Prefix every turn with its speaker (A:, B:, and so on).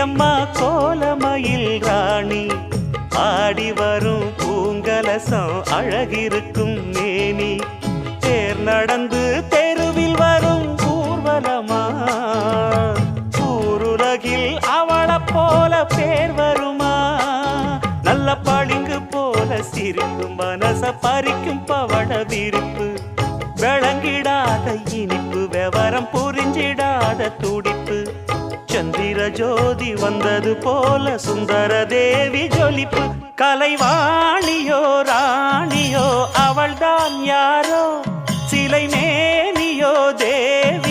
A: அம்மா கோலமயில் ராணி ஆடி வரும் பூங்கலசம் அழகிருக்கும் மேனி தேர் நடந்து தெருவில் வரும் ஊர்வலமா ஊருலகில் அவளை போல பேர் வருமா நல்ல பளிங்கு போல சிரிக்கும் மனச பறிக்கும் பவள விரிப்பு விளங்கிடாத இனிப்பு விவரம் புரிஞ்சிடாத துடிப்பு சந்திர ஜோதி வந்தது போல சுந்தர தேவி ஜொலிப்பு கலைவாணியோ ராணியோ அவள்தான் யாரோ சிலை மேனியோ தேவி